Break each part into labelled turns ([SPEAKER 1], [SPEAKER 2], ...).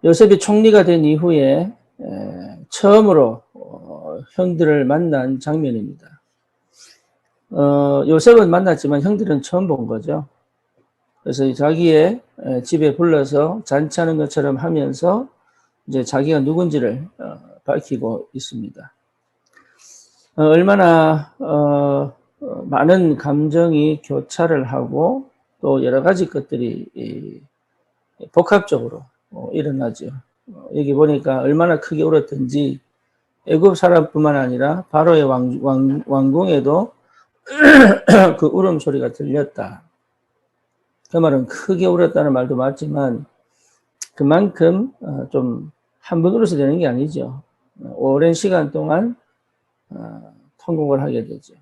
[SPEAKER 1] 요셉이 총리가 된 이후에 처음으로 형들을 만난 장면입니다. 요셉은 만났지만 형들은 처음 본 거죠. 그래서 자기의 집에 불러서 잔치하는 것처럼 하면서 이제 자기가 누군지를 밝히고 있습니다. 얼마나 많은 감정이 교차를 하고 또 여러 가지 것들이 복합적으로 일어나죠. 여기 보니까 얼마나 크게 울었던지 애굽 사람뿐만 아니라 바로의 왕궁에도 그 울음소리가 들렸다. 그 말은 크게 울었다는 말도 맞지만 그만큼 좀 한 번 울어서 되는 게 아니죠. 오랜 시간 동안 통곡을 하게 되죠.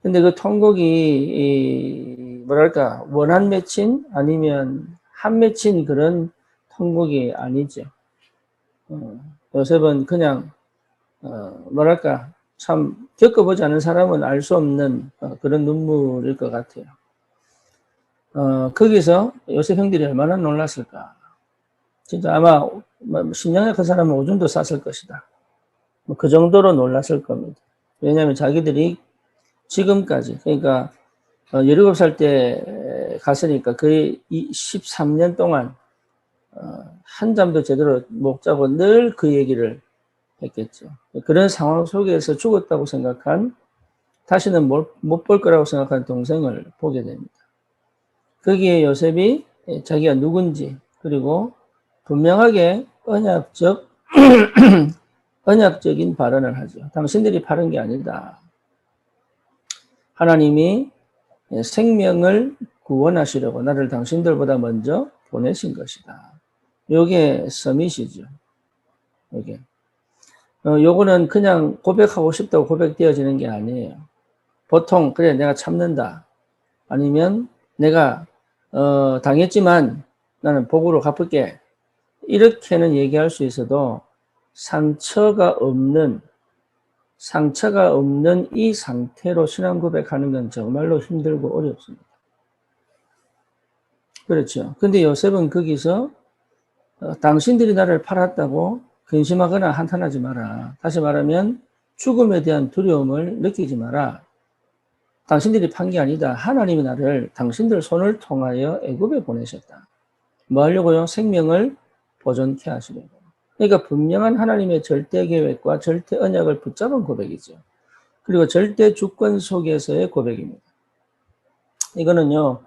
[SPEAKER 1] 근데 그 통곡이 뭐랄까 원한 맺힌 아니면 한 맺힌 그런 통곡이 아니죠. 요셉은 그냥 뭐랄까 참 겪어보지 않은 사람은 알 수 없는 그런 눈물일 것 같아요. 거기서 요셉 형들이 얼마나 놀랐을까. 진짜 아마 신령의 그 사람은 오줌도 쌌을 것이다. 그 정도로 놀랐을 겁니다. 왜냐하면 자기들이 지금까지 그러니까 17살 때 갔으니까 거의 13년 동안 한 잠도 제대로 못 자고 늘 그 얘기를 했겠죠. 그런 상황 속에서 죽었다고 생각한 다시는 못 볼 거라고 생각한 동생을 보게 됩니다. 거기에 요셉이 자기가 누군지 그리고 분명하게 언약적인 발언을 하죠. 당신들이 파는 게 아니다. 하나님이 생명을 구원하시려고 나를 당신들보다 먼저 보내신 것이다. 요게 서밋이죠. 요게. 요거는 그냥 고백하고 싶다고 고백되어지는 게 아니에요. 보통 그래 내가 참는다. 아니면 내가 당했지만 나는 복으로 갚을게. 이렇게는 얘기할 수 있어도 상처가 없는 이 상태로 신앙 고백하는 건 정말로 힘들고 어렵습니다. 그렇죠. 근데 요셉은 거기서 당신들이 나를 팔았다고 근심하거나 한탄하지 마라. 다시 말하면 죽음에 대한 두려움을 느끼지 마라. 당신들이 판 게 아니다. 하나님이 나를 당신들 손을 통하여 애굽에 보내셨다. 뭐 하려고요? 생명을 보존케 하시려고. 그러니까 분명한 하나님의 절대 계획과 절대 언약을 붙잡은 고백이죠. 그리고 절대 주권 속에서의 고백입니다. 이거는요,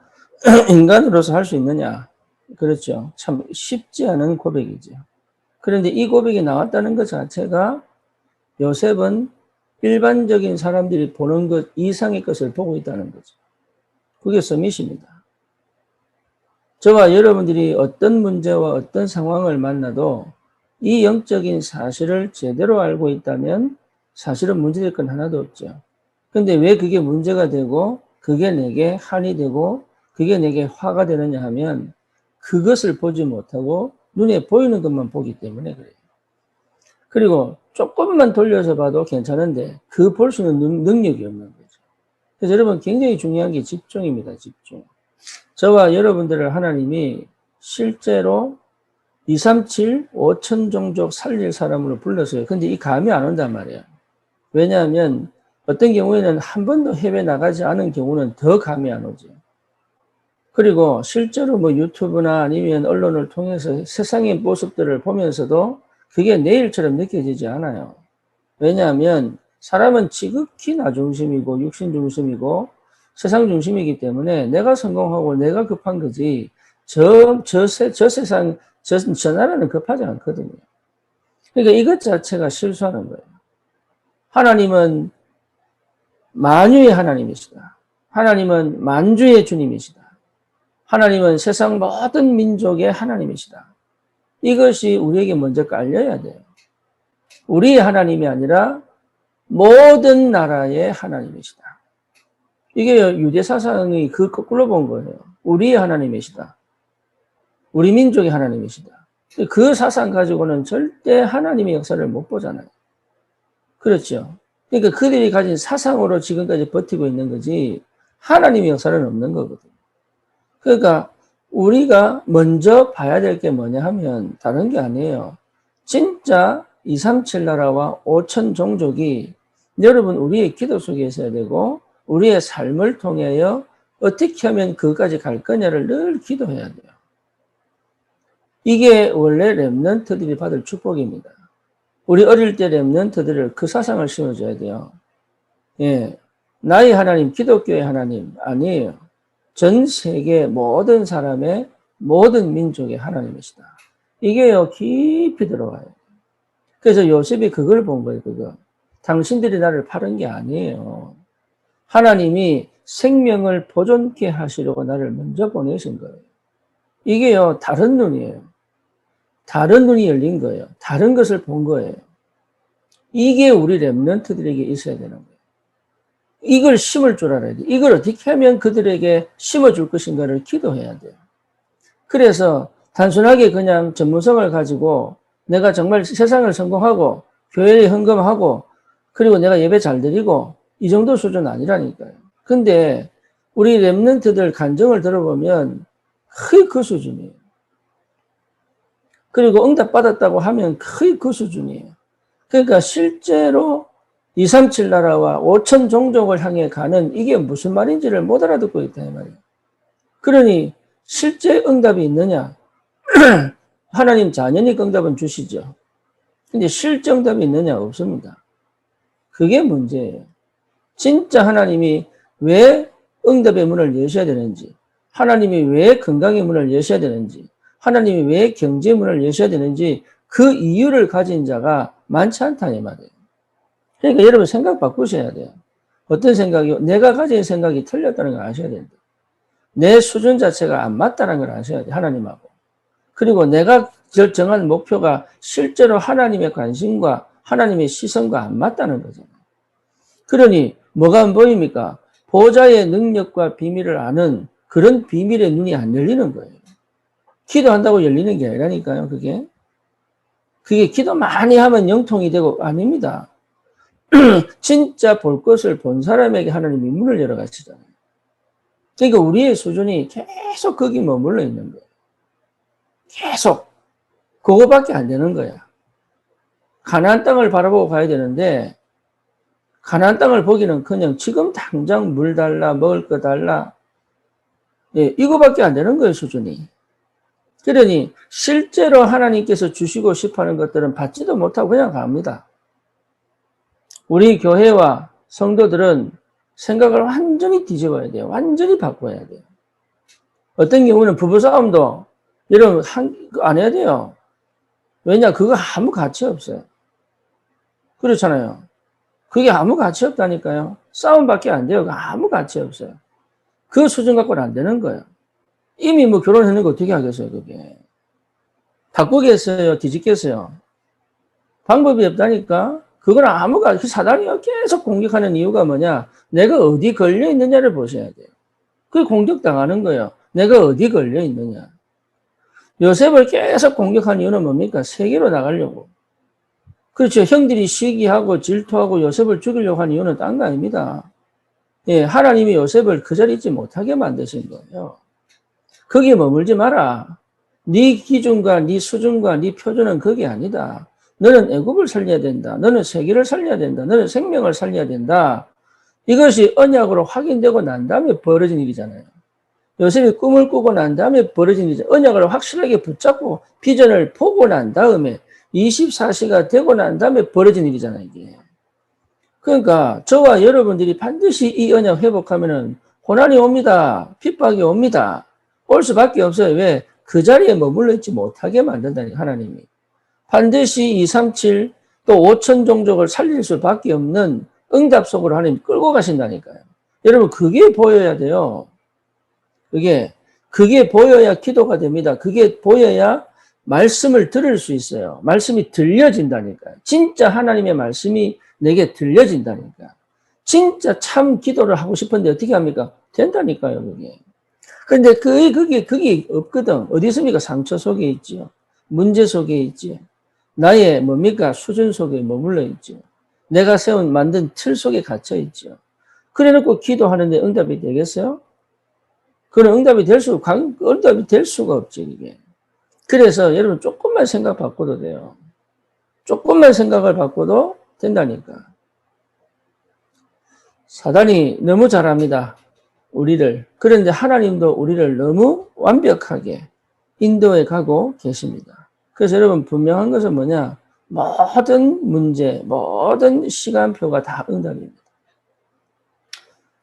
[SPEAKER 1] 인간으로서 할 수 있느냐? 그렇죠. 참 쉽지 않은 고백이죠. 그런데 이 고백이 나왔다는 것 자체가 요셉은 일반적인 사람들이 보는 것 이상의 것을 보고 있다는 거죠. 그게 서밋입니다. 저와 여러분들이 어떤 문제와 어떤 상황을 만나도 이 영적인 사실을 제대로 알고 있다면 사실은 문제될 건 하나도 없죠. 근데 왜 그게 문제가 되고 그게 내게 한이 되고 그게 내게 화가 되느냐 하면 그것을 보지 못하고 눈에 보이는 것만 보기 때문에 그래요. 그리고 조금만 돌려서 봐도 괜찮은데 그 볼 수 있는 능력이 없는 거죠. 그래서 여러분 굉장히 중요한 게 집중입니다. 집중. 저와 여러분들을 하나님이 실제로 237, 5천 종족 살릴 사람으로 불렀어요. 근데 이 감이 안 온단 말이에요. 왜냐하면 어떤 경우에는 한 번도 해외 나가지 않은 경우는 더 감이 안 오죠. 그리고 실제로 뭐 유튜브나 아니면 언론을 통해서 세상의 모습들을 보면서도 그게 내일처럼 느껴지지 않아요. 왜냐하면 사람은 지극히 나 중심이고 육신 중심이고 세상 중심이기 때문에 내가 성공하고 내가 급한 거지 저 세상 저 나라는 급하지 않거든요. 그러니까 이것 자체가 실수하는 거예요. 하나님은 만유의 하나님이시다. 하나님은 만주의 주님이시다. 하나님은 세상 모든 민족의 하나님이시다. 이것이 우리에게 먼저 깔려야 돼요. 우리의 하나님이 아니라 모든 나라의 하나님이시다. 이게 유대 사상이 그 거꾸로 본 거예요. 우리의 하나님이시다. 우리 민족의 하나님이시다. 그 사상 가지고는 절대 하나님의 역사를 못 보잖아요. 그렇죠. 그러니까 그들이 가진 사상으로 지금까지 버티고 있는 거지 하나님의 역사는 없는 거거든요. 그러니까 우리가 먼저 봐야 될 게 뭐냐 하면 다른 게 아니에요. 진짜 237 나라와 5천 종족이 여러분 우리의 기도 속에 있어야 되고 우리의 삶을 통하여 어떻게 하면 그까지 갈 거냐를 늘 기도해야 돼요. 이게 원래 렘넌트들이 받을 축복입니다. 우리 어릴 때 렘넌트들을 그 사상을 심어줘야 돼요. 예, 나의 하나님, 기독교의 하나님 아니에요. 전 세계 모든 사람의 모든 민족의 하나님이시다. 이게요 깊이 들어와요. 그래서 요셉이 그걸 본 거예요. 그거. 당신들이 나를 파는 게 아니에요. 하나님이 생명을 보존케 하시려고 나를 먼저 보내신 거예요. 이게요 다른 눈이에요. 다른 눈이 열린 거예요. 다른 것을 본 거예요. 이게 우리 렘넌트들에게 있어야 되는 거예요. 이걸 심을 줄 알아야 돼요. 이걸 어떻게 하면 그들에게 심어줄 것인가를 기도해야 돼요. 그래서 단순하게 그냥 전문성을 가지고 내가 정말 세상을 성공하고 교회에 헌금하고 그리고 내가 예배 잘 드리고 이 정도 수준 아니라니까요. 근데 우리 렘넌트들 간증을 들어보면 거의 그 수준이에요. 그리고 응답 받았다고 하면 거의 그 수준이에요. 그러니까 실제로 237 나라와 5천 종족을 향해 가는 이게 무슨 말인지를 못 알아듣고 있다 이 말이에요. 그러니 실제 응답이 있느냐? 하나님 자연히 응답은 주시죠. 근데 실제 응답이 있느냐? 없습니다. 그게 문제예요. 진짜 하나님이 왜 응답의 문을 여셔야 되는지, 하나님이 왜 건강의 문을 여셔야 되는지, 하나님이 왜 경제의 문을 여셔야 되는지 그 이유를 가진 자가 많지 않다 이 말이에요. 그러니까 여러분 생각 바꾸셔야 돼요. 어떤 생각이요? 내가 가진 생각이 틀렸다는 걸 아셔야 된다. 내 수준 자체가 안 맞다는 걸 아셔야 돼요. 하나님하고. 그리고 내가 정한 목표가 실제로 하나님의 관심과 하나님의 시선과 안 맞다는 거잖아요. 그러니 뭐가 안 보입니까? 보좌의 능력과 비밀을 아는 그런 비밀의 눈이 안 열리는 거예요. 기도한다고 열리는 게 아니라니까요. 그게 기도 많이 하면 영통이 되고 아닙니다. 진짜 볼 것을 본 사람에게 하나님이 문을 열어가시잖아요. 그러니까 우리의 수준이 계속 거기 머물러 있는 거예요. 계속. 그거밖에 안 되는 거야. 가나안 땅을 바라보고 가야 되는데 가나안 땅을 보기는 그냥 지금 당장 물 달라 먹을 거 달라 예, 이거밖에 안 되는 거예요. 수준이. 그러니 실제로 하나님께서 주시고 싶어하는 것들은 받지도 못하고 그냥 갑니다. 우리 교회와 성도들은 생각을 완전히 뒤집어야 돼요. 완전히 바꿔야 돼요. 어떤 경우는 부부싸움도 여러분 안 해야 돼요. 왜냐? 그거 아무 가치 없어요. 그렇잖아요. 그게 아무 가치 없다니까요. 싸움밖에 안 돼요. 아무 가치 없어요. 그 수준 갖고는 안 되는 거예요. 이미 뭐 결혼했는 거 어떻게 하겠어요, 그게. 바꾸겠어요? 뒤집겠어요? 방법이 없다니까? 그건 그 사단이 계속 공격하는 이유가 뭐냐? 내가 어디 걸려 있느냐를 보셔야 돼요. 그게 공격당하는 거예요. 내가 어디 걸려 있느냐. 요셉을 계속 공격하는 이유는 뭡니까? 세계로 나가려고. 그렇죠. 형들이 시기하고 질투하고 요셉을 죽이려고 하는 이유는 딴 거 아닙니다. 예, 하나님이 요셉을 그 자리에 있지 못하게 만드신 거예요. 거기에 머물지 마라. 네 기준과 네 수준과 네 표준은 그게 아니다. 너는 애굽을 살려야 된다. 너는 세계를 살려야 된다. 너는 생명을 살려야 된다. 이것이 언약으로 확인되고 난 다음에 벌어진 일이잖아요. 요셉이 꿈을 꾸고 난 다음에 벌어진 일이잖아요. 언약을 확실하게 붙잡고 비전을 보고 난 다음에 24시가 되고 난 다음에 벌어진 일이잖아요. 이게. 그러니까 저와 여러분들이 반드시 이 언약 회복하면은 고난이 옵니다. 핍박이 옵니다. 올 수밖에 없어요. 왜? 그 자리에 머물러 있지 못하게 만든다니까 하나님이. 반드시 237 또 5천 종족을 살릴 수밖에 없는 응답 속으로 하나님 끌고 가신다니까요. 여러분 그게 보여야 돼요. 그게 보여야 기도가 됩니다. 그게 보여야 말씀을 들을 수 있어요. 말씀이 들려진다니까요. 진짜 하나님의 말씀이 내게 들려진다니까. 진짜 참 기도를 하고 싶은데 어떻게 합니까? 된다니까요, 그게. 근데 그게 없거든. 어디 있습니까? 상처 속에 있지요. 문제 속에 있지요. 나의 뭡니까? 수준 속에 머물러 있지요. 내가 만든 틀 속에 갇혀 있지요. 그래 놓고 기도하는데 응답이 되겠어요? 그건 응답이 될 수가 없지, 이게. 그래서 여러분 조금만 생각 바꿔도 돼요. 조금만 생각을 바꿔도 된다니까. 사단이 너무 잘합니다. 우리를. 그런데 하나님도 우리를 너무 완벽하게 인도해 가고 계십니다. 그래서 여러분 분명한 것은 뭐냐? 모든 문제, 모든 시간표가 다 응답입니다.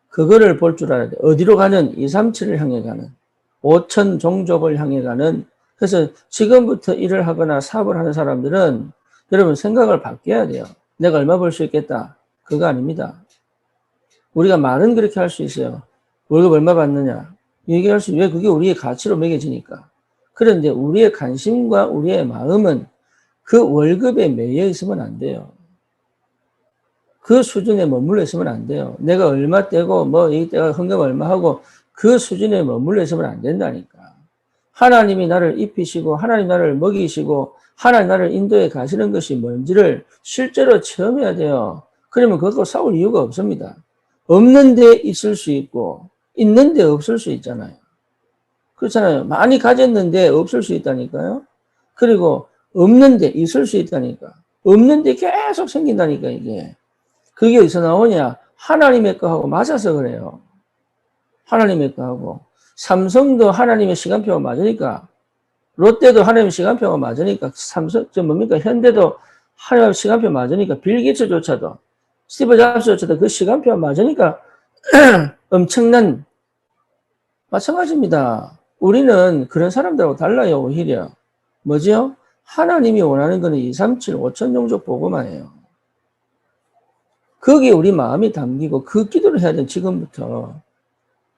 [SPEAKER 1] 그거를 볼 줄 알아야 돼. 어디로 가는? 237을 향해 가는. 5천 종족을 향해 가는. 그래서 지금부터 일을 하거나 사업을 하는 사람들은 여러분 생각을 바뀌어야 돼요. 내가 얼마 벌 수 있겠다. 그거 아닙니다. 우리가 말은 그렇게 할 수 있어요. 월급 얼마 받느냐. 얘기할 수, 왜 그게 우리의 가치로 매겨지니까. 그런데 우리의 관심과 우리의 마음은 그 월급에 매여 있으면 안 돼요. 그 수준에 머물러 있으면 안 돼요. 내가 얼마 떼고 내가 헌금 얼마 하고 그 수준에 머물러 있으면 안 된다니까. 하나님이 나를 입히시고 하나님 나를 먹이시고 하나님 나를 인도해 가시는 것이 뭔지를 실제로 체험해야 돼요. 그러면 그것과 싸울 이유가 없습니다. 없는 데 있을 수 있고 있는 데 없을 수 있잖아요. 그렇잖아요. 많이 가졌는데 없을 수 있다니까요. 그리고 없는 데 있을 수 있다니까. 없는 데 계속 생긴다니까 이게. 그게 어디서 나오냐? 하나님의 거하고 맞아서 그래요. 하나님의 거하고. 삼성도 하나님의 시간표가 맞으니까, 롯데도 하나님의 시간표가 맞으니까, 현대도 하나님의 시간표 맞으니까, 빌 게이츠조차도, 스티브 잡스조차도 그 시간표가 맞으니까 엄청난, 마찬가지입니다. 우리는 그런 사람들하고 달라요, 오히려. 뭐지요? 하나님이 원하는 거는 237, 5천 종족 보고만 해요. 거기에 우리 마음이 담기고 그 기도를 해야 돼, 지금부터.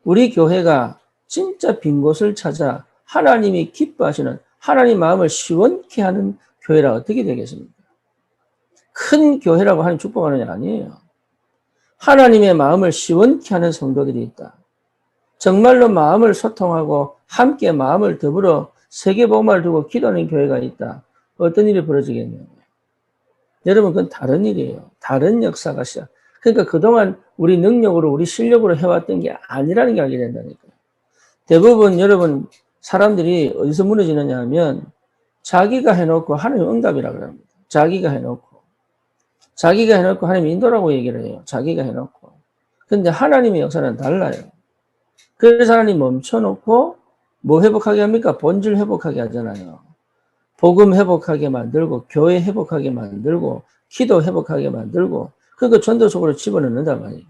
[SPEAKER 1] 우리 교회가 진짜 빈 곳을 찾아 하나님이 기뻐하시는, 하나님 마음을 시원케 하는 교회라 어떻게 되겠습니까? 큰 교회라고 하나님 축복하는 게 아니에요. 하나님의 마음을 시원케 하는 성도들이 있다. 정말로 마음을 소통하고 함께 마음을 더불어 세계복음을 두고 기도하는 교회가 있다. 어떤 일이 벌어지겠냐고요. 여러분, 그건 다른 일이에요. 다른 역사가 시작. 그러니까 그동안 우리 능력으로, 우리 실력으로 해왔던 게 아니라는 게 알게 된다니까요. 대부분 여러분, 사람들이 어디서 무너지느냐 하면 자기가 해놓고 하나님 응답이라 그럽니다. 자기가 해놓고 하나님 인도라고 얘기를 해요. 자기가 해놓고. 근데 하나님의 역사는 달라요. 그래서 하나님 멈춰놓고 뭐 회복하게 합니까? 본질 회복하게 하잖아요. 복음 회복하게 만들고, 교회 회복하게 만들고, 기도 회복하게 만들고, 그러니까 전도 속으로 집어넣는단 말이에요.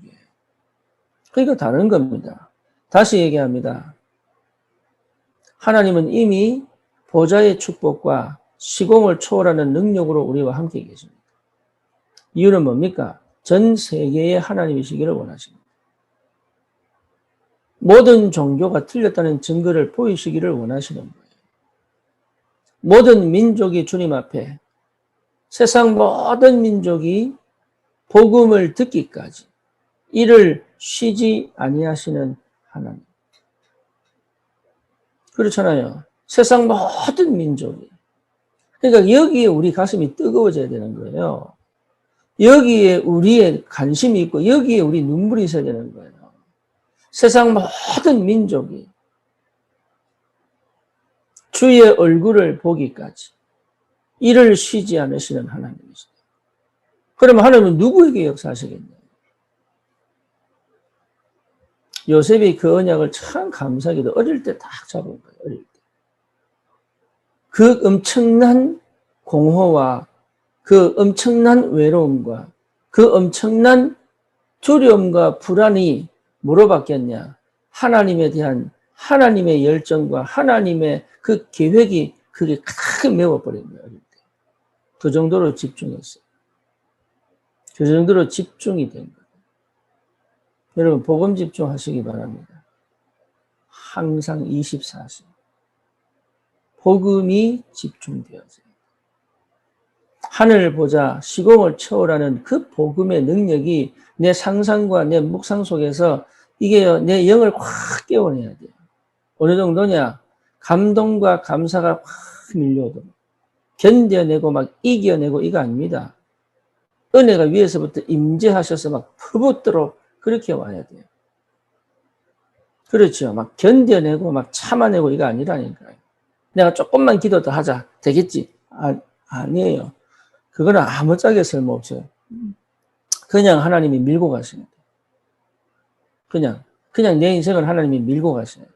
[SPEAKER 1] 그러니까 다른 겁니다. 다시 얘기합니다. 하나님은 이미 보좌의 축복과 시공을 초월하는 능력으로 우리와 함께 계십니다. 이유는 뭡니까? 전 세계에 하나님이시기를 원하십니다. 모든 종교가 틀렸다는 증거를 보이시기를 원하시는 거예요. 모든 민족이 주님 앞에, 세상 모든 민족이 복음을 듣기까지 이를 쉬지 아니하시는 하나님. 그렇잖아요. 세상 모든 민족이. 그러니까 여기에 우리 가슴이 뜨거워져야 되는 거예요. 여기에 우리의 관심이 있고 여기에 우리 눈물이 있어야 되는 거예요. 세상 모든 민족이 주의 얼굴을 보기까지 이를 쉬지 않으시는 하나님이시다. 그러면 하나님은 누구에게 역사하시겠냐고. 요셉이 그 언약을 참 감사하게도 어릴 때 딱 잡은 거예요. 어릴 때. 그 엄청난 공허와 그 엄청난 외로움과 그 엄청난 두려움과 불안이 뭐로 바뀌었냐. 하나님에 대한 하나님의 열정과 하나님의 그 계획이 그게 크게 메워버린 거예요. 어릴 때. 그 정도로 집중했어요. 그 정도로 집중이 된 거예요. 여러분 복음 집중하시기 바랍니다. 항상 24시. 복음이 집중되어져요. 하늘을 보자 시공을 초월하는 그 복음의 능력이 내 상상과 내 묵상 속에서 이게 내 영을 확 깨워내야 돼요. 어느 정도냐? 감동과 감사가 확 밀려오도록. 견뎌내고 막 이겨내고 이거 아닙니다. 은혜가 위에서부터 임재하셔서 막 퍼붓도록 그렇게 와야 돼요. 그렇죠. 막 견뎌내고 막 참아내고 이거 아니라니까요. 내가 조금만 기도 더 하자. 되겠지? 아니에요. 그거는 아무짝에 쓸모없어요. 그냥 하나님이 밀고 가시는 거예요. 그냥 내 인생을 하나님이 밀고 가셔야 돼요.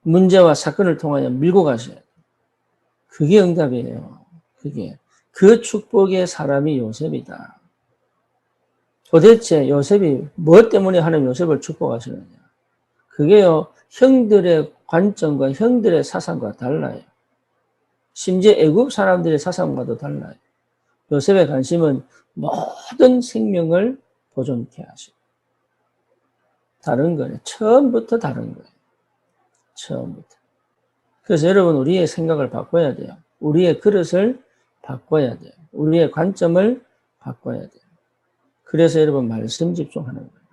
[SPEAKER 1] 문제와 사건을 통하여 밀고 가셔야 돼요. 그게 응답이에요. 그게. 그 축복의 사람이 요셉이다. 도대체 요셉이 뭐 때문에 하나님 요셉을 축복하시느냐. 그게요, 형들의 관점과 형들의 사상과 달라요. 심지어 애국 사람들의 사상과도 달라요. 요셉의 관심은 모든 생명을 보존케 하시고. 다른 거예요. 처음부터 다른 거예요. 처음부터. 그래서 여러분, 우리의 생각을 바꿔야 돼요. 우리의 그릇을 바꿔야 돼요. 우리의 관점을 바꿔야 돼요. 그래서 여러분, 말씀 집중하는 거예요.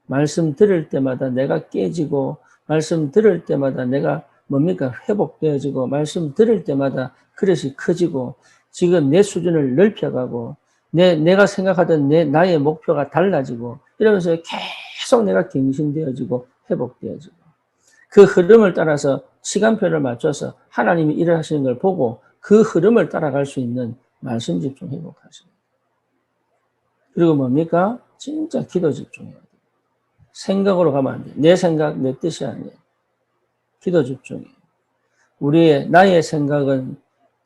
[SPEAKER 1] 말씀 들을 때마다 내가 깨지고, 말씀 들을 때마다 내가 회복되어지고, 말씀 들을 때마다 그릇이 커지고, 지금 내 수준을 넓혀가고, 내가 생각하던 나의 목표가 달라지고, 이러면서 계속 내가 갱신되어지고, 회복되어지고, 그 흐름을 따라서 시간표를 맞춰서 하나님이 일을 하시는 걸 보고, 그 흐름을 따라갈 수 있는 말씀 집중 회복하시는 거예요. 그리고 진짜 기도 집중해야 돼요. 생각으로 가면 안 돼. 내 생각, 내 뜻이 아니에요. 기도 집중이에요. 나의 생각은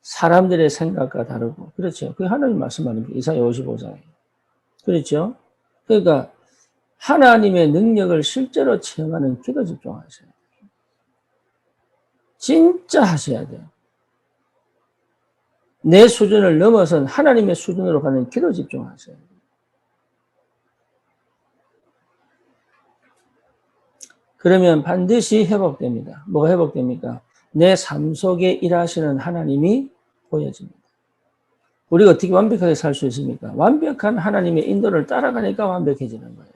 [SPEAKER 1] 사람들의 생각과 다르고, 그렇죠. 그게 하나님 말씀하는 게 이사야 55장이에요. 그렇죠. 그러니까 하나님의 능력을 실제로 체험하는 기도 집중하셔야 돼요. 진짜 하셔야 돼요. 내 수준을 넘어선 하나님의 수준으로 가는 기도 집중하셔야 돼요. 그러면 반드시 회복됩니다. 뭐가 회복됩니까? 내 삶 속에 일하시는 하나님이 보여집니다. 우리가 어떻게 완벽하게 살 수 있습니까? 완벽한 하나님의 인도를 따라가니까 완벽해지는 거예요.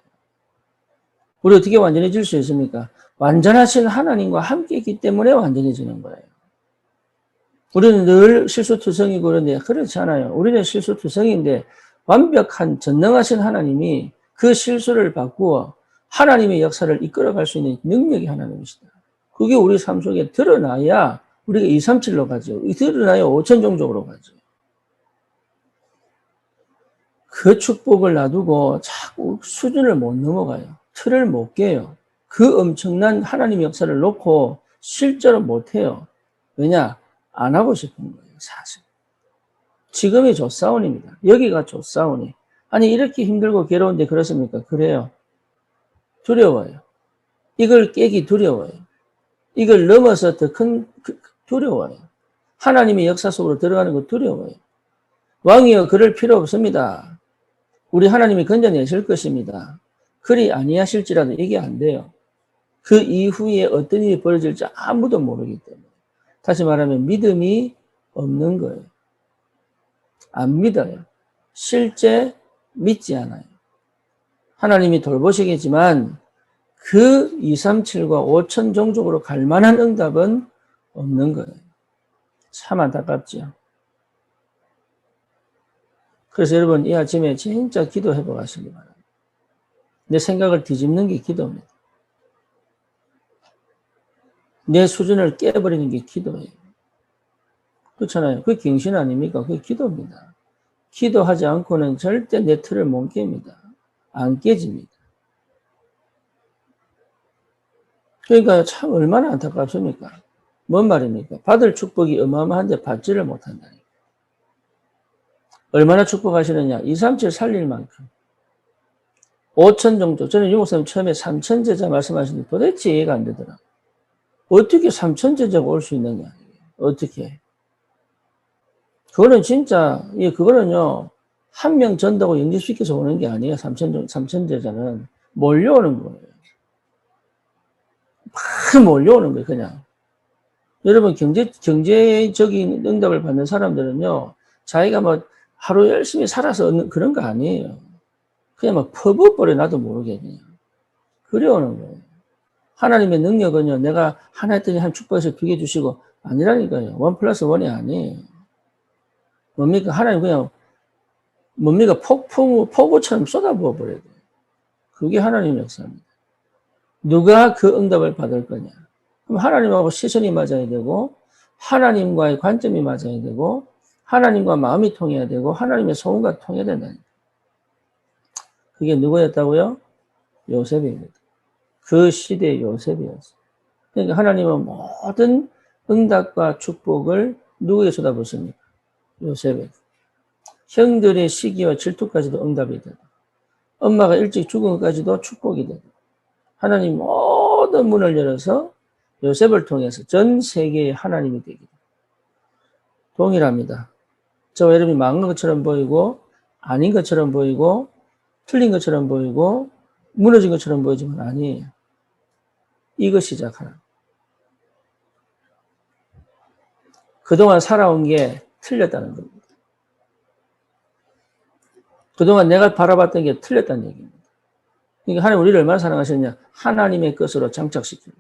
[SPEAKER 1] 우리 어떻게 완전해질 수 있습니까? 완전하신 하나님과 함께 있기 때문에 완전해지는 거예요. 우리는 늘 실수투성이고 그런데 그렇지 않아요. 우리는 실수투성인데 완벽한 전능하신 하나님이 그 실수를 바꾸어 하나님의 역사를 이끌어갈 수 있는 능력이 하나님이시다. 그게 우리 삶 속에 드러나야 우리가 237로 가죠. 드러나야 5천종족으로 가죠. 그 축복을 놔두고 자꾸 수준을 못 넘어가요. 틀을 못 깨요. 그 엄청난 하나님의 역사를 놓고 실제로 못해요. 왜냐? 안 하고 싶은 거예요, 사실. 지금이 좋사온입니다. 여기가 좋사온이. 아니, 이렇게 힘들고 괴로운데 그렇습니까? 그래요. 두려워요. 이걸 깨기 두려워요. 이걸 넘어서 더 큰, 두려워요. 하나님의 역사 속으로 들어가는 거 두려워요. 왕이여, 그럴 필요 없습니다. 우리 하나님이 건져내실 것입니다. 그리 아니하실지라도 이게 안 돼요. 그 이후에 어떤 일이 벌어질지 아무도 모르기 때문에. 다시 말하면 믿음이 없는 거예요. 안 믿어요. 실제 믿지 않아요. 하나님이 돌보시겠지만 그 237과 5천 종족으로 갈 만한 응답은 없는 거예요. 참 안타깝죠. 그래서 여러분 이 아침에 진짜 기도해 보시기 바랍니다. 내 생각을 뒤집는 게 기도입니다. 내 수준을 깨버리는 게 기도예요. 그렇잖아요. 그게 갱신 아닙니까? 그게 기도입니다. 기도하지 않고는 절대 내 틀을 못 깹니다. 안 깨집니다. 그러니까 참 얼마나 안타깝습니까? 뭔 말입니까? 받을 축복이 어마어마한데 받지를 못한다니까. 얼마나 축복하시느냐? 237 살릴 만큼. 5천 정도. 저는 유목사님 처음에 3천 제자 말씀하시는데 도대체 이해가 안 되더라. 어떻게 3천 제자가 올 수 있느냐? 어떻게? 그거는 진짜, 그거는요, 한 명 전다고 영지수께서 오는 게 아니에요. 3천 제자는. 몰려오는 거예요. 막 몰려오는 거예요, 그냥. 여러분, 경제적인 응답을 받는 사람들은요, 자기가 하루 열심히 살아서 얻는 그런 거 아니에요. 그냥 퍼부어버려, 나도 모르게 그냥. 그래 오는 거예요. 하나님의 능력은요, 내가 하나 했더니 한 축복해서 2개 주시고, 아니라니까요. 1+1이 아니에요. 뭡니까? 하나님 그냥, 폭우처럼 쏟아부어 버려야 돼요. 그게 하나님의 역사입니다. 누가 그 응답을 받을 거냐? 그럼 하나님하고 시선이 맞아야 되고, 하나님과의 관점이 맞아야 되고, 하나님과 마음이 통해야 되고, 하나님의 소원과 통해야 된다니까. 그게 누구였다고요? 요셉입니다. 그 시대의 요셉이었어요. 그러니까 하나님은 모든 응답과 축복을 누구에게 쏟아붓습니까? 요셉에게. 형들의 시기와 질투까지도 응답이 되고, 엄마가 일찍 죽은 것까지도 축복이 되고, 하나님 모든 문을 열어서 요셉을 통해서 전 세계의 하나님이 되기를. 동일합니다. 저와 여러분이 망한 것처럼 보이고, 아닌 것처럼 보이고, 틀린 것처럼 보이고, 무너진 것처럼 보이지만 아니에요. 이거 시작하라. 그동안 살아온 게 틀렸다는 겁니다. 그동안 내가 바라봤던 게 틀렸다는 얘기입니다. 그러니까 하나님 우리를 얼마나 사랑하셨냐? 하나님의 것으로 장착시킵니다.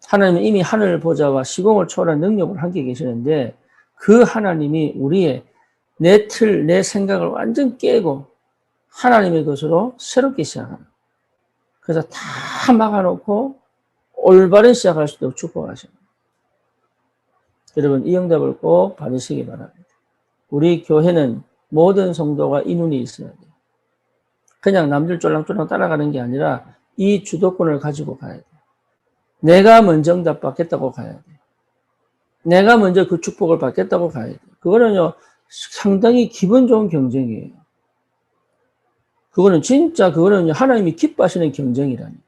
[SPEAKER 1] 하나님은 이미 하늘 보좌와 시공을 초월한 능력을 함께 계시는데 그 하나님이 우리의 내 틀, 내 생각을 완전 깨고 하나님의 것으로 새롭게 시작하는. 그래서 다 막아놓고 올바른 시작할 수 있도록 축복하십니다. 여러분 이 응답을 꼭 받으시기 바랍니다. 우리 교회는 모든 성도가 이 눈이 있어야 돼요. 그냥 남들 쫄랑쫄랑 따라가는 게 아니라 이 주도권을 가지고 가야 돼요. 내가 먼저 응답 받겠다고 가야 돼요. 내가 먼저 그 축복을 받겠다고 가야 돼요. 그거는요, 상당히 기분 좋은 경쟁이에요. 그거는 하나님이 기뻐하시는 경쟁이라니까.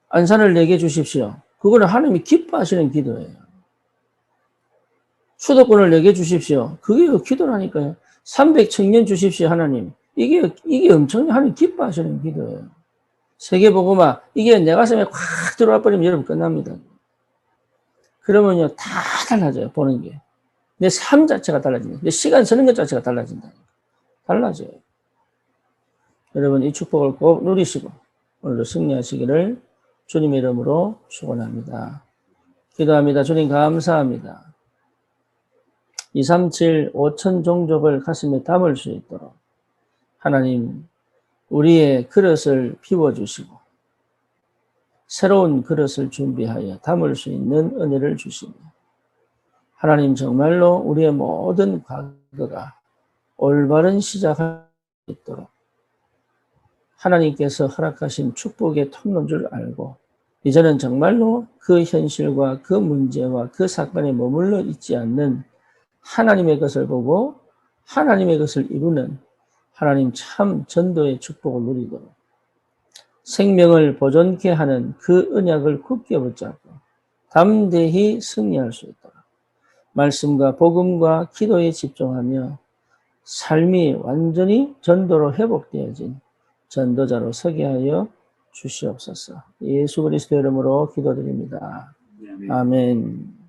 [SPEAKER 1] 안산을 내게 주십시오. 그거는 하나님이 기뻐하시는 기도예요. 수도권을 내게 주십시오. 그게 기도라니까요. 300청년 주십시오, 하나님. 이게 엄청 하나님 기뻐하시는 기도예요. 세계보고마, 이게 내 가슴에 확 들어와 버리면 여러분 끝납니다. 그러면요, 다 달라져요, 보는 게. 내 삶 자체가 달라진다. 내 시간 쓰는 것 자체가 달라진다. 달라져요. 여러분, 이 축복을 꼭 누리시고, 오늘도 승리하시기를 주님의 이름으로 축원합니다. 기도합니다. 주님 감사합니다. 237, 5천 종족을 가슴에 담을 수 있도록 하나님, 우리의 그릇을 비워주시고 새로운 그릇을 준비하여 담을 수 있는 은혜를 주시며 하나님 정말로 우리의 모든 과거가 올바른 시작할 수 있도록 하나님께서 허락하신 축복의 통로인 줄 알고 이제는 정말로 그 현실과 그 문제와 그 사건에 머물러 있지 않는 하나님의 것을 보고 하나님의 것을 이루는 하나님 참 전도의 축복을 누리도록 생명을 보존케 하는 그 언약을 굳게 붙잡고 담대히 승리할 수 있도록 말씀과 복음과 기도에 집중하며 삶이 완전히 전도로 회복되어진 전도자로 서게 하여 주시옵소서. 예수 그리스도 이름으로 기도드립니다. 아멘.